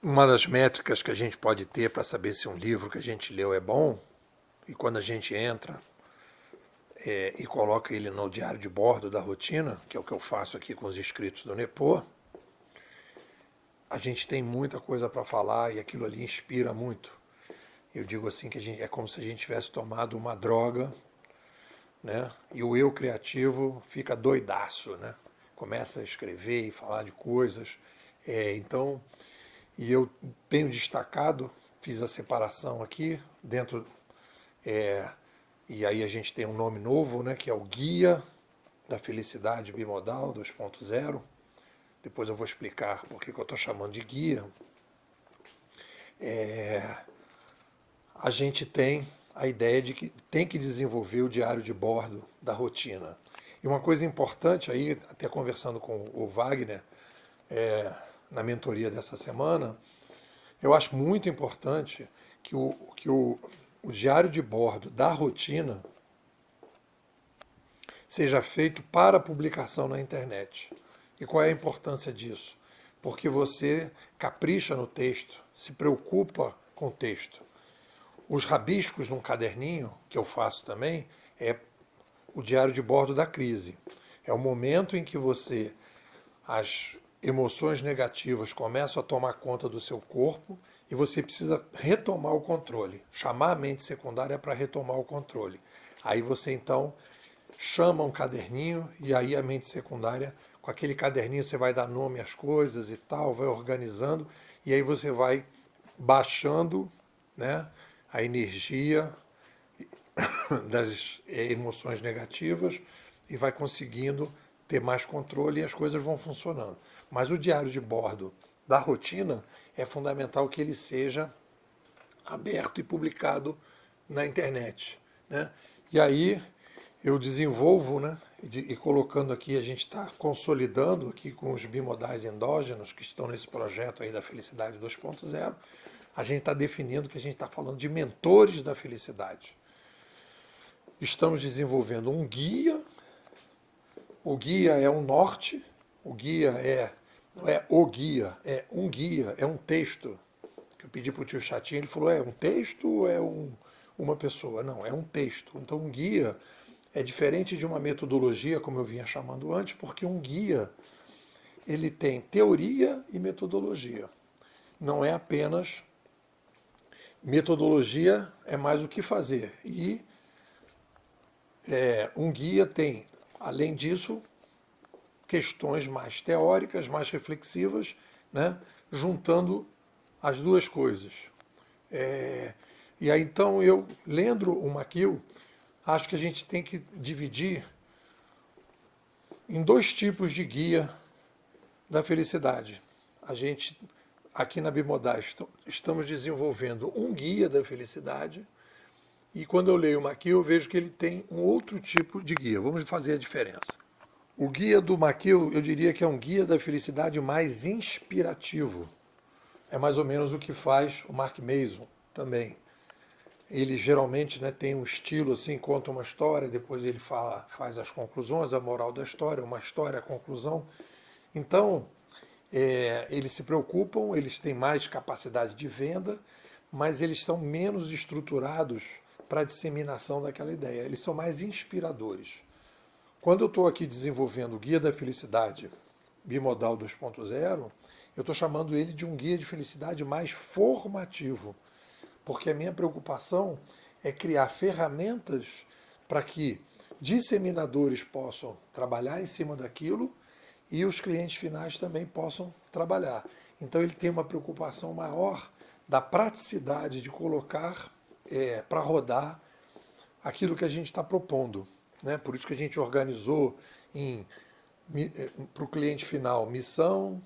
Uma das métricas que a gente pode ter para saber se um livro que a gente leu é bom, e quando a gente entra e coloca ele no diário de bordo da rotina, que é o que eu faço aqui com os inscritos do Nepô, a gente tem muita coisa para falar e aquilo ali inspira muito. Eu digo assim que é como se a gente tivesse tomado uma droga, né? E o eu criativo fica doidaço, né? Começa a escrever e falar de coisas. Então, e eu tenho destacado, fiz a separação aqui dentro, e aí a gente tem um nome novo, né? Que é o Guia da Felicidade Bimodal 2.0. Depois eu vou explicar por que eu estou chamando de guia. A gente tem a ideia de que tem que desenvolver o diário de bordo da rotina. E uma coisa importante aí, até conversando com o Wagner, na mentoria dessa semana, eu acho muito importante que o diário de bordo da rotina seja feito para publicação na internet. E qual é a importância disso? Porque você capricha no texto, se preocupa com o texto. Os rabiscos num caderninho, que eu faço também, é o diário de bordo da crise. É o momento em que as emoções negativas começam a tomar conta do seu corpo e você precisa retomar o controle. Chamar a mente secundária para retomar o controle. Aí você então chama um caderninho e aí a mente secundária, com aquele caderninho você vai dar nome às coisas e tal, vai organizando e aí você vai baixando, né, a energia das emoções negativas e vai conseguindo ter mais controle e as coisas vão funcionando. Mas o diário de bordo da rotina é fundamental que ele seja aberto e publicado na internet, né? E aí eu desenvolvo, né, e colocando aqui, a gente está consolidando aqui com os bimodais endógenos que estão nesse projeto aí da Felicidade 2.0, a gente está definindo que a gente está falando de mentores da felicidade. Estamos desenvolvendo um guia, o guia é um norte, o guia não é o guia, é um guia, é um texto. Que eu pedi para o tio Chatinho, ele falou, é um texto ou é uma pessoa? Não, é um texto. Então um guia é diferente de uma metodologia, como eu vinha chamando antes, porque um guia ele tem teoria e metodologia. Não é apenas metodologia, é mais o que fazer. E um guia tem, além disso, questões mais teóricas, mais reflexivas, né, juntando as duas coisas. E aí então eu, lendo o Maquil, acho que a gente tem que dividir em dois tipos de guia da felicidade. A gente, aqui na Bimodais, estamos desenvolvendo um guia da felicidade e quando eu leio o Maquil, eu vejo que ele tem um outro tipo de guia. Vamos fazer a diferença. O guia do Maquil, eu diria que é um guia da felicidade mais inspirativo. É mais ou menos o que faz o Mark Mason também. Ele geralmente, né, tem um estilo assim, conta uma história, depois ele faz as conclusões, a moral da história, uma história, a conclusão. Então, eles se preocupam, eles têm mais capacidade de venda, mas eles são menos estruturados para a disseminação daquela ideia. Eles são mais inspiradores. Quando eu estou aqui desenvolvendo o Guia da Felicidade Bimodal 2.0, eu estou chamando ele de um guia de felicidade mais formativo, porque a minha preocupação é criar ferramentas para que disseminadores possam trabalhar em cima daquilo e os clientes finais também possam trabalhar. Então ele tem uma preocupação maior da praticidade de colocar para rodar aquilo que a gente está propondo. Né? Por isso que a gente organizou para o cliente final missão,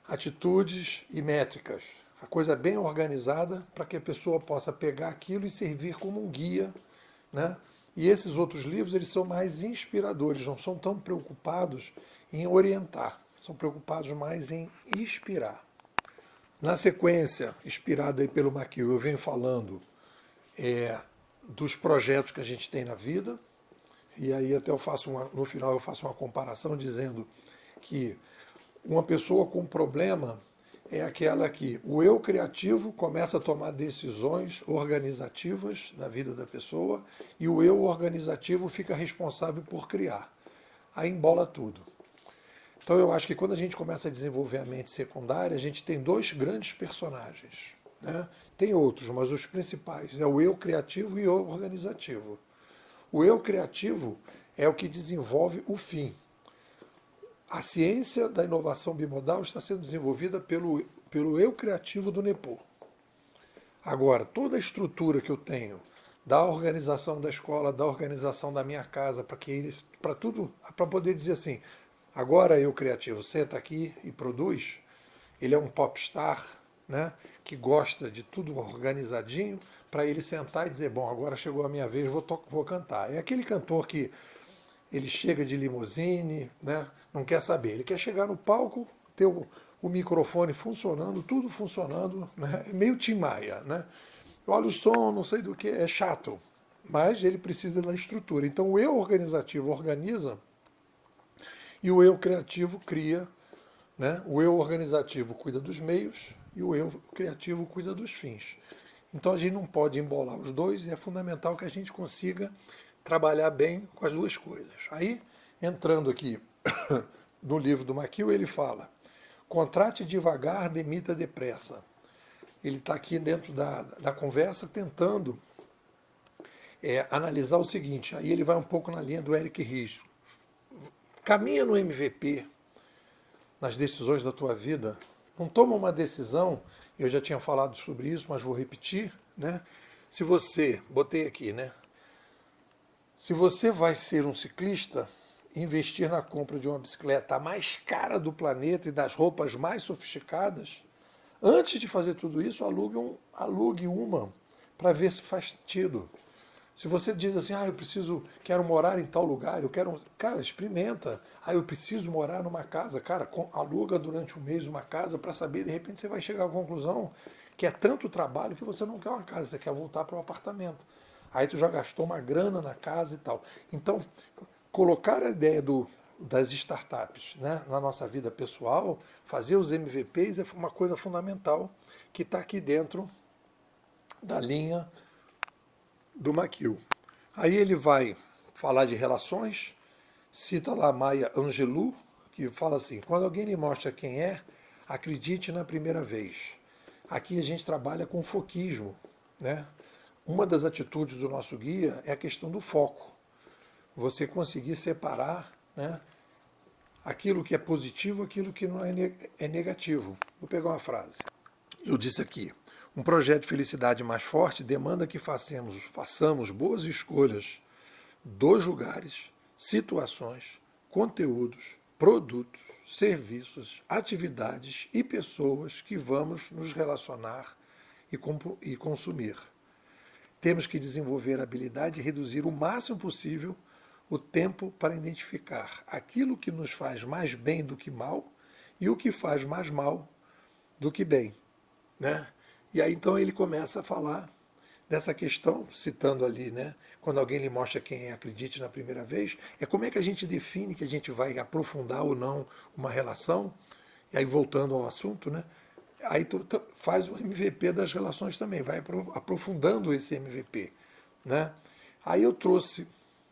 atitudes e métricas. A coisa bem organizada para que a pessoa possa pegar aquilo e servir como um guia. Né? E esses outros livros eles são mais inspiradores, não são tão preocupados em orientar, são preocupados mais em inspirar. Na sequência, inspirado aí pelo Maquil, eu venho falando dos projetos que a gente tem na vida, e aí até no final eu faço uma comparação dizendo que uma pessoa com problema, é aquela que o eu criativo começa a tomar decisões organizativas da vida da pessoa e o eu organizativo fica responsável por criar. Aí embola tudo. Então eu acho que quando a gente começa a desenvolver a mente secundária, a gente tem dois grandes personagens, né? Tem outros, mas os principais é o eu criativo e o eu organizativo. O eu criativo é o que desenvolve o fim. A ciência da inovação bimodal está sendo desenvolvida pelo eu criativo do Nepô. Agora, toda a estrutura que eu tenho da organização da escola, da organização da minha casa, para tudo, para poder dizer assim, agora eu criativo, senta aqui e produz, ele é um popstar, né, que gosta de tudo organizadinho, para ele sentar e dizer, bom, agora chegou a minha vez, vou cantar. É aquele cantor que ele chega de limusine, né, não quer saber, ele quer chegar no palco, ter o microfone funcionando, tudo funcionando, né, é meio Tim Maia, né? Olha o som, não sei do que, é chato, mas ele precisa da estrutura. Então o eu organizativo organiza e o eu criativo cria, né? O eu organizativo cuida dos meios e o eu criativo cuida dos fins. Então a gente não pode embolar os dois e é fundamental que a gente consiga trabalhar bem com as duas coisas. Aí, entrando aqui no livro do McKeown, ele fala: contrate devagar, demita depressa. Ele está aqui dentro da conversa tentando analisar o seguinte, aí ele vai um pouco na linha do Eric Ries. Caminha no MVP, nas decisões da tua vida, não toma uma decisão, eu já tinha falado sobre isso, mas vou repetir, né? Se você, botei aqui, né? Se você vai ser um ciclista, investir na compra de uma bicicleta a mais cara do planeta e das roupas mais sofisticadas, antes de fazer tudo isso, alugue uma para ver se faz sentido. Se você diz assim, quero morar em tal lugar, cara, experimenta. Eu preciso morar numa casa. Cara, aluga durante um mês uma casa para saber, de repente você vai chegar à conclusão que é tanto trabalho que você não quer uma casa, você quer voltar para o apartamento. Aí tu já gastou uma grana na casa e tal. Então, colocar a ideia das startups, né, na nossa vida pessoal, fazer os MVPs é uma coisa fundamental que está aqui dentro da linha do McKeown. Aí ele vai falar de relações, cita lá Maya Angelou, que fala assim, quando alguém lhe mostra quem é, acredite na primeira vez. Aqui a gente trabalha com foquismo, né? Uma das atitudes do nosso guia é a questão do foco. Você conseguir separar, né, aquilo que é positivo, aquilo que não é negativo. Vou pegar uma frase. Eu disse aqui, um projeto de felicidade mais forte demanda que façamos boas escolhas dos lugares, situações, conteúdos, produtos, serviços, atividades e pessoas que vamos nos relacionar e consumir. Temos que desenvolver a habilidade de reduzir o máximo possível o tempo para identificar aquilo que nos faz mais bem do que mal e o que faz mais mal do que bem, né? E aí então ele começa a falar dessa questão, citando ali, né? Quando alguém lhe mostra quem é, acredite na primeira vez, é como é que a gente define que a gente vai aprofundar ou não uma relação. E aí voltando ao assunto, né? Aí tu faz o MVP das relações também, vai aprofundando esse MVP, né? Aí eu trouxe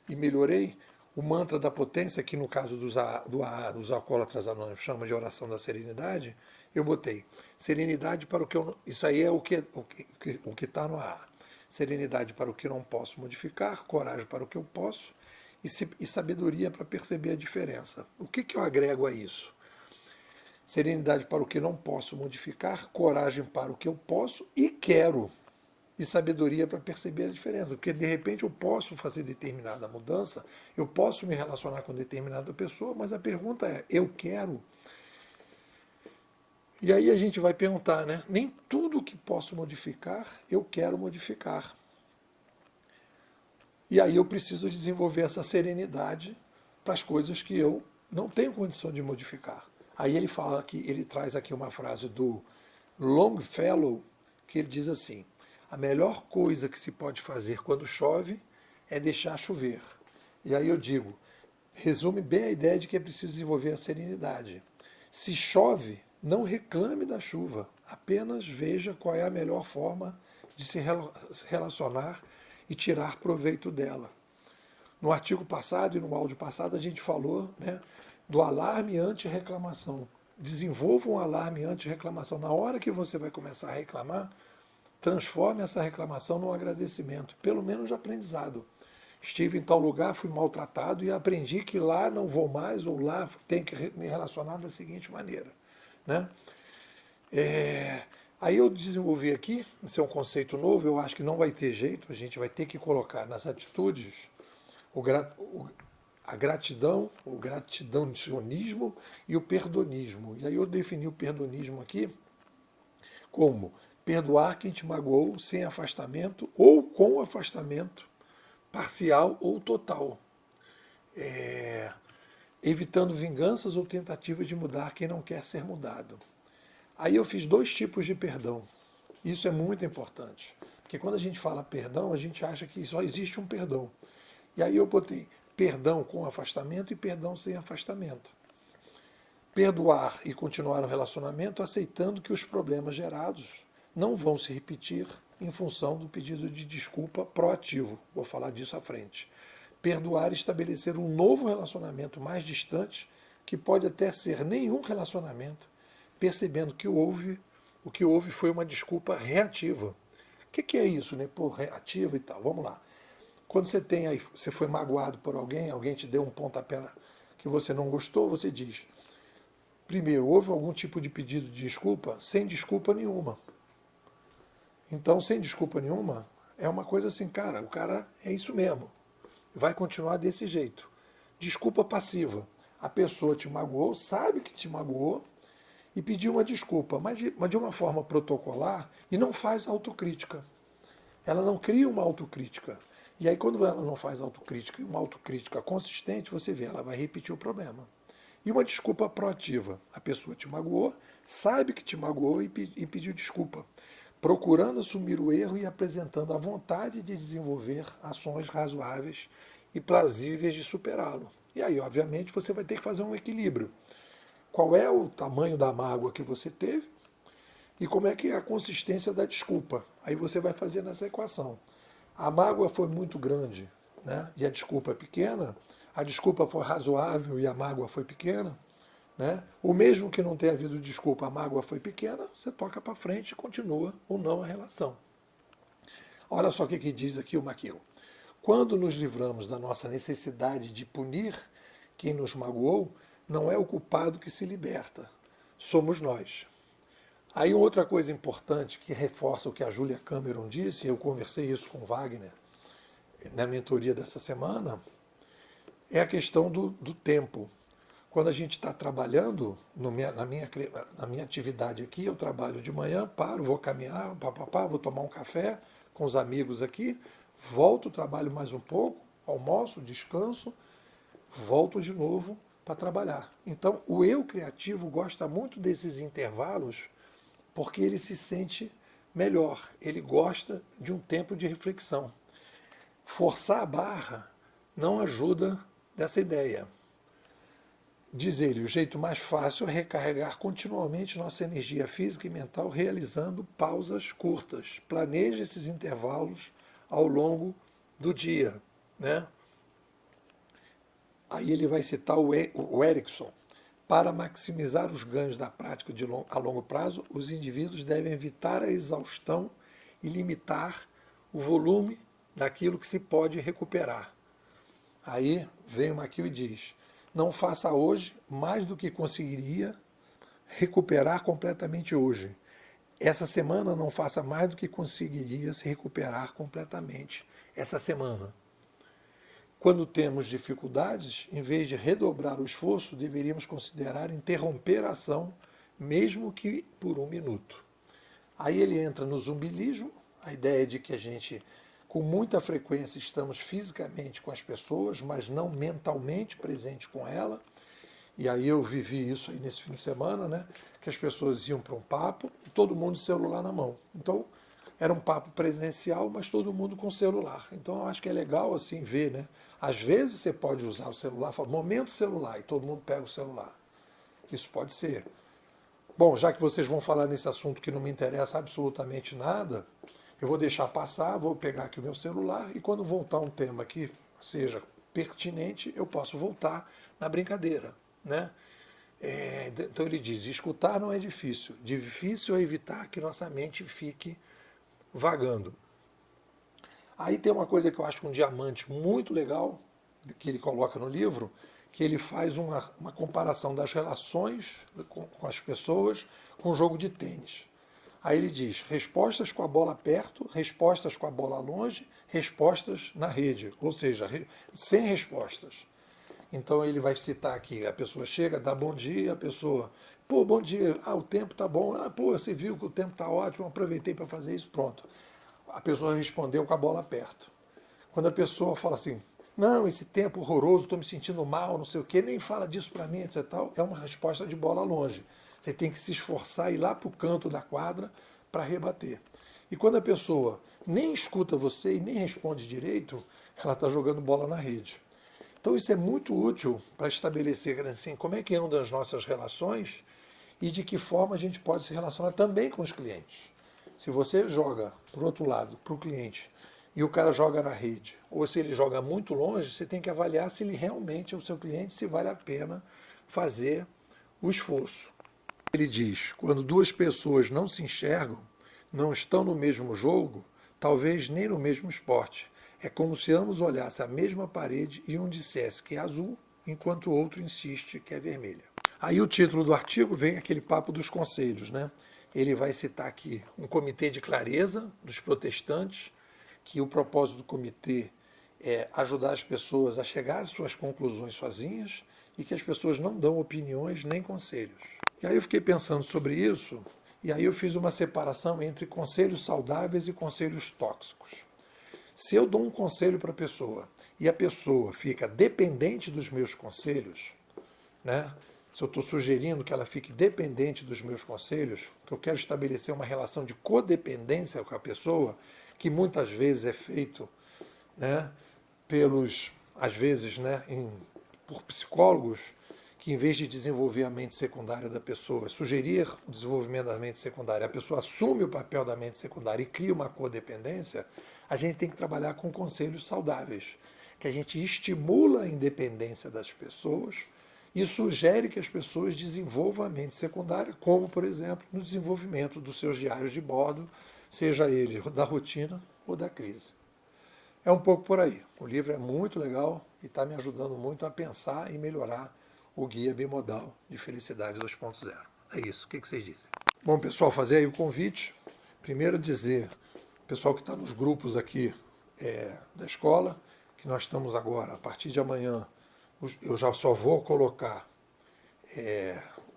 e melhorei o mantra da potência, que no caso dos alcoólatras anônimos chama de oração da serenidade, eu botei serenidade para o que eu... Isso aí é o que está no AA. Serenidade para o que não posso modificar, coragem para o que eu posso e sabedoria para perceber a diferença. O que eu agrego a isso? Serenidade para o que não posso modificar, coragem para o que eu posso e quero, e sabedoria para perceber a diferença. Porque de repente eu posso fazer determinada mudança, eu posso me relacionar com determinada pessoa, mas a pergunta é, eu quero? E aí a gente vai perguntar, né? Nem tudo que posso modificar, eu quero modificar. E aí eu preciso desenvolver essa serenidade para as coisas que eu não tenho condição de modificar. Aí ele fala aqui, ele traz aqui uma frase do Longfellow, que ele diz assim: a melhor coisa que se pode fazer quando chove é deixar chover. E aí eu digo, resume bem a ideia de que é preciso desenvolver a serenidade. Se chove, Não reclame da chuva, apenas veja qual é a melhor forma de se relacionar e tirar proveito dela. No artigo passado e no áudio passado a gente falou, né, do alarme anti-reclamação. Desenvolva um alarme anti-reclamação. Na hora que você vai começar a reclamar, transforme essa reclamação num agradecimento, pelo menos de aprendizado. Estive em tal lugar, fui maltratado e aprendi que lá não vou mais, ou lá tenho que me relacionar da seguinte maneira. Né? Aí eu desenvolvi aqui, esse é um conceito novo, eu acho que não vai ter jeito, a gente vai ter que colocar nas atitudes a gratidão, o gratidonismo e o perdonismo. E aí eu defini o perdonismo aqui como perdoar quem te magoou sem afastamento ou com afastamento parcial ou total, evitando vinganças ou tentativas de mudar quem não quer ser mudado. Aí eu fiz 2 tipos de perdão. Isso é muito importante, porque quando a gente fala perdão, a gente acha que só existe um perdão. E aí eu botei perdão com afastamento e perdão sem afastamento. Perdoar e continuar o relacionamento aceitando que os problemas gerados não vão se repetir em função do pedido de desculpa proativo. Vou falar disso à frente. Perdoar e estabelecer um novo relacionamento mais distante, que pode até ser nenhum relacionamento, percebendo que o que houve foi uma desculpa reativa. O que é isso, né? Pô, reativa e tal. Vamos lá. Quando você foi magoado por alguém, alguém te deu um pontapé que você não gostou, você diz: primeiro, houve algum tipo de pedido de desculpa? Sem desculpa nenhuma. Então, sem desculpa nenhuma, é uma coisa assim, cara, o cara é isso mesmo. Vai continuar desse jeito. Desculpa passiva. A pessoa te magoou, sabe que te magoou e pediu uma desculpa, mas de uma forma protocolar e não faz autocrítica. Ela não cria uma autocrítica. E aí, quando ela não faz autocrítica e uma autocrítica consistente, você vê, ela vai repetir o problema. E uma desculpa proativa. A pessoa te magoou, sabe que te magoou e pediu desculpa, procurando assumir o erro e apresentando a vontade de desenvolver ações razoáveis e plausíveis de superá-lo. E aí, obviamente, você vai ter que fazer um equilíbrio. Qual é o tamanho da mágoa que você teve e como é que é a consistência da desculpa. Aí você vai fazer nessa equação. A mágoa foi muito grande, né, e a desculpa é pequena, a desculpa foi razoável e a mágoa foi pequena, né? O mesmo que não tenha havido desculpa, a mágoa foi pequena, você toca para frente e continua ou não a relação. Olha só o que diz aqui o Maquil. Quando nos livramos da nossa necessidade de punir quem nos magoou, não é o culpado que se liberta, somos nós. Aí outra coisa importante que reforça o que a Julia Cameron disse, eu conversei isso com Wagner na mentoria dessa semana, é a questão do tempo. Quando a gente está trabalhando, na minha atividade aqui, eu trabalho de manhã, paro, vou caminhar, vou tomar um café com os amigos aqui, volto, trabalho mais um pouco, almoço, descanso, volto de novo para trabalhar. Então, o eu criativo gosta muito desses intervalos porque ele se sente melhor, ele gosta de um tempo de reflexão. Forçar a barra não ajuda dessa ideia. Diz ele, o jeito mais fácil é recarregar continuamente nossa energia física e mental realizando pausas curtas. Planeje esses intervalos ao longo do dia. Né? Aí ele vai citar o Erickson. Para maximizar os ganhos da prática a longo prazo, os indivíduos devem evitar a exaustão e limitar o volume daquilo que se pode recuperar. Aí vem o Maquil e diz, não faça hoje mais do que conseguiria recuperar completamente hoje. Essa semana não faça mais do que conseguiria se recuperar completamente essa semana. Quando temos dificuldades, em vez de redobrar o esforço, deveríamos considerar interromper a ação, mesmo que por 1 minuto. Aí ele entra no zumbilismo, a ideia de que a gente, com muita frequência, estamos fisicamente com as pessoas, mas não mentalmente presente com ela. E aí eu vivi isso aí nesse fim de semana, né? Que as pessoas iam para um papo e todo mundo de celular na mão. Então, era um papo presencial, mas todo mundo com celular. Então, eu acho que é legal assim ver, né? Às vezes você pode usar o celular, fala, momento celular, e todo mundo pega o celular. Isso pode ser. Bom, já que vocês vão falar nesse assunto que não me interessa absolutamente nada, eu vou deixar passar, vou pegar aqui o meu celular e quando voltar um tema que seja pertinente, eu posso voltar na brincadeira, né? Então ele diz, escutar não é difícil, difícil é evitar que nossa mente fique vagando. Aí tem uma coisa que eu acho um diamante muito legal, que ele coloca no livro, que ele faz uma comparação das relações com as pessoas com o jogo de tênis. Aí ele diz, respostas com a bola perto, respostas com a bola longe, respostas na rede, ou seja, sem respostas. Então ele vai citar aqui, a pessoa chega, dá bom dia, a pessoa, pô, bom dia, o tempo tá bom, pô, você viu que o tempo tá ótimo, aproveitei para fazer isso, pronto. A pessoa respondeu com a bola perto. Quando a pessoa fala assim, não, esse tempo horroroso, estou me sentindo mal, não sei o quê, nem fala disso para mim, etc. Tal, é uma resposta de bola longe. Você tem que se esforçar e ir lá para o canto da quadra para rebater. E quando a pessoa nem escuta você e nem responde direito, ela está jogando bola na rede. Então isso é muito útil para estabelecer assim, como é que andam as nossas relações e de que forma a gente pode se relacionar também com os clientes. Se você joga, por outro lado, para o cliente e o cara joga na rede, ou se ele joga muito longe, você tem que avaliar se ele realmente é o seu cliente, se vale a pena fazer o esforço. Ele diz, quando duas pessoas não se enxergam, não estão no mesmo jogo, talvez nem no mesmo esporte. É como se ambos olhassem a mesma parede e um dissesse que é azul, enquanto o outro insiste que é vermelha. Aí o título do artigo vem aquele papo dos conselhos, né? Ele vai citar aqui um comitê de clareza dos protestantes, que o propósito do comitê é ajudar as pessoas a chegar às suas conclusões sozinhas e que as pessoas não dão opiniões nem conselhos. E aí eu fiquei pensando sobre isso, e aí eu fiz uma separação entre conselhos saudáveis e conselhos tóxicos. Se eu dou um conselho para a pessoa e a pessoa fica dependente dos meus conselhos, né? Se eu estou sugerindo que ela fique dependente dos meus conselhos, que eu quero estabelecer uma relação de codependência com a pessoa, que muitas vezes é feito, né, às vezes, né, por psicólogos, que em vez de desenvolver a mente secundária da pessoa, sugerir o desenvolvimento da mente secundária, a pessoa assume o papel da mente secundária e cria uma codependência, a gente tem que trabalhar com conselhos saudáveis, que a gente estimula a independência das pessoas e sugere que as pessoas desenvolvam a mente secundária, como, por exemplo, no desenvolvimento dos seus diários de bordo, seja ele da rotina ou da crise. É um pouco por aí. O livro é muito legal e está me ajudando muito a pensar e melhorar o Guia Bimodal de Felicidade 2.0. É isso. O que vocês dizem? Bom, pessoal, fazer aí o convite. Primeiro dizer, pessoal que está nos grupos aqui da escola, que nós estamos agora, a partir de amanhã, eu já só vou colocar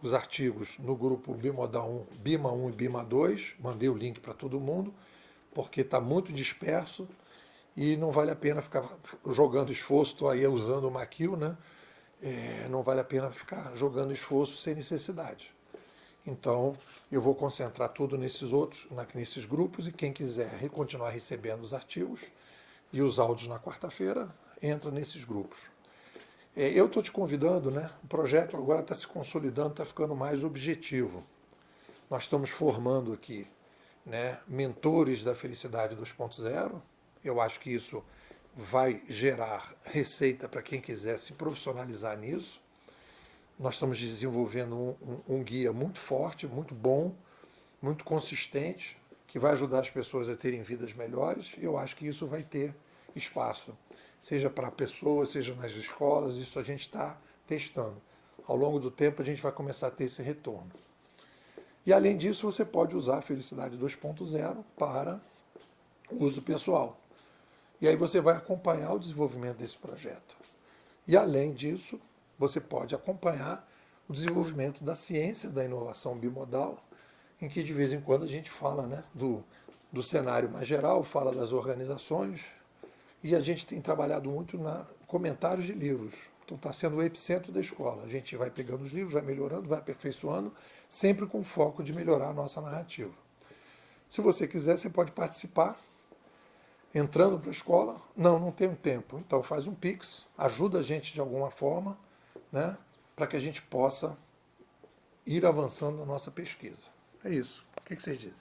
os artigos no grupo Bimodal 1, Bima 1 e Bima 2, mandei o link para todo mundo, porque está muito disperso e não vale a pena ficar jogando esforço, estou aí usando o Maquil, né? Não vale a pena ficar jogando esforço sem necessidade. Então, eu vou concentrar tudo nesses grupos e quem quiser continuar recebendo os artigos e os áudios na quarta-feira, entra nesses grupos. Eu estou te convidando, né? O projeto agora está se consolidando, está ficando mais objetivo. Nós estamos formando aqui, né, mentores da Felicidade 2.0. Eu acho que isso vai gerar receita para quem quiser se profissionalizar nisso. Nós estamos desenvolvendo um guia muito forte, muito bom, muito consistente, que vai ajudar as pessoas a terem vidas melhores. E eu acho que isso vai ter espaço, seja para pessoas, seja nas escolas, isso a gente está testando. Ao longo do tempo a gente vai começar a ter esse retorno. E além disso, você pode usar a Felicidade 2.0 para uso pessoal. E aí você vai acompanhar o desenvolvimento desse projeto. E além disso, você pode acompanhar o desenvolvimento da ciência da inovação bimodal, em que de vez em quando a gente fala, né, do cenário mais geral, fala das organizações, e a gente tem trabalhado muito na comentários de livros. Então está sendo o epicentro da escola. A gente vai pegando os livros, vai melhorando, vai aperfeiçoando, sempre com foco de melhorar a nossa narrativa. Se você quiser, você pode participar entrando para a escola. Não tenho tempo. Então faz um Pix, ajuda a gente de alguma forma, né, para que a gente possa ir avançando na nossa pesquisa. É isso. O que vocês dizem?